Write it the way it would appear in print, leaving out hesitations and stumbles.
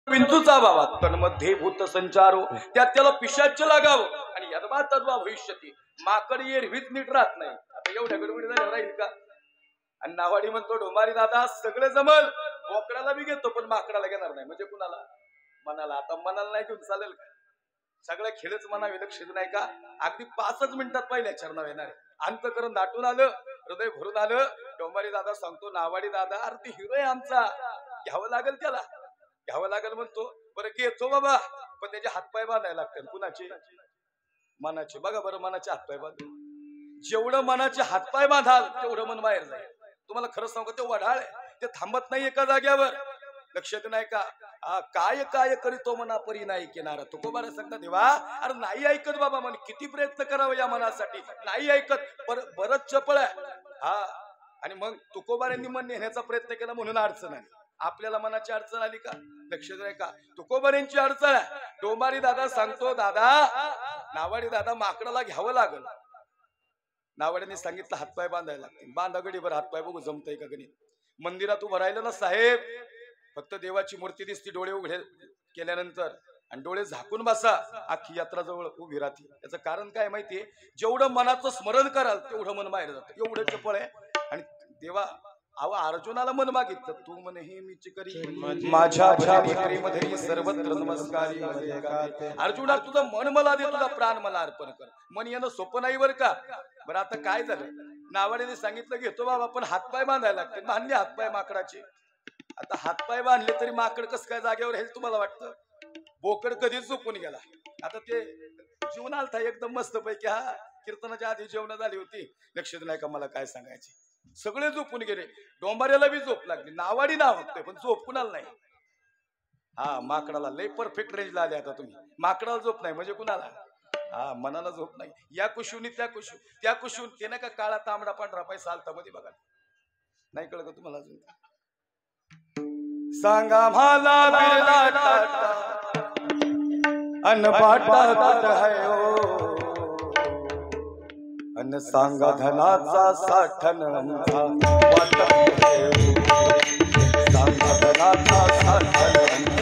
विंचूचा बाबा तन्मध्ये भूत संचारो त्यात त्याला पिशाच्य लागावं आणि यद्वा तद्वा भविष्यती माकड एरवीच नीट राहत नाही. आता एवढ्या गडबडी झाल्यावर राहील का? आणि नावाडी म्हणतो डोंबारी दादा सगळे जमल बोकडाला बी घेतो पण माकडाला घेणार नाही. म्हणजे कुणाला? मनाला. आता मनाला नाही घेऊन चालेल का? सगळ्या खेळच मना विलक्षित नाही का? अगदी 5च मिनिटात पहिल्या चरणावर येणार. अंतकरण दाटून आलं, हृदय भरून आलं. डोंबारी दादा सांगतो नावाडी दादा अरे ते हिरो आहे आमचा, घ्यावं लागेल त्याला, घ्यावं लागेल म्हणतो. बरं घेतो बाबा पण त्याचे हातपाय बांधायला लागतील. कुणाचे? मनाचे. बघा बरं मनाचे हातपाय बांध. जेवढं मनाचे हातपाय बांधाल तेवढं मन बाहेर जाईल. तुम्हाला खरं सांगू ते वढाळ ते थांबत नाही एका जाग्यावर. लक्षात नाही का? काय काय करीतो मना परी नाही केणार. तुकोबारा सांगता देवा अरे नाही ऐकत बाबा म्हणे किती प्रयत्न करावं या मनासाठी नाही ऐकत. बरंच चपळ आहे. हा आणि मग तुकोबारांनी मन नेण्याचा प्रयत्न केला म्हणून अडचण आली. आपल्याला मनाची अडचण आली का? लक्षात नाही का? तुकोबारांची अडचण आहे. डोंबारी दादा सांगतो दादा नावाडी दादा माकडाला घ्यावं लागल. नावाड्याने सांगितलं हातपाय बांधायला लागतील. बांधा गडीभर हातपाय बघू जमतंय का गणित. मंदिरात उभं राहिलं ना साहेब फक्त देवाची मूर्ती दिसती डोळे उघडे केल्यानंतर आणि डोळे झाकून बसा अख्खी यात्रा जवळ उभी राहते. याचं कारण काय माहितीये? जेवढं मनाचं स्मरण कराल तेवढं मन बाहेर जातं. एवढं चपळ आहे. आणि देवा अर्जुनाला मन मागितलं तू म्हणे हे मी चिकरी माझ्या मध्ये सर्वत्र नमस्कारी. अर्जुना तुझं मन मला दे, तुझा प्राण मला अर्पण कर. मन येणं सोपं नाही बरं का. बरं आता काय झालं? नावाड्याने सांगितलं घेतो बाबा पण हातपाय बांधायला लागते. बांधले हातपाय माकडाचे. आता हातपाय बांधले तरी माकड कसं काय जागेवर राहील तुम्हाला वाटतं? बोकड कधीच झोपून गेला. आता ते जीवन आलता एकदम मस्त पैकी. हा कीर्तनाच्या आधी जेवण झाली होती. लक्षात नाही का मला काय सांगायचे? सगळे झोपून गेले. डोंबाऱ्याला बी झोप लागली. नावाडी नाव होतोय पण झोप कुणाला नाही. हा माकडाला लय परफेक्ट रेंजला आले. आता तुम्ही माकडाला झोप नाही म्हणजे कुणाला? हा मनाला झोप नाही. या कुशूनी त्या कुशू त्या कुशून ते नाही का काळा तांबडा पांढरा पैसा आलता मध्ये बघा. नाही कळत का तुम्हाला अजून? सांगा मला बिरला टाटा अन बाटा कुठ है ओ अन सांगा धनाचा साठन आमचा वाटा है ओ. सांगा धनाचा साठन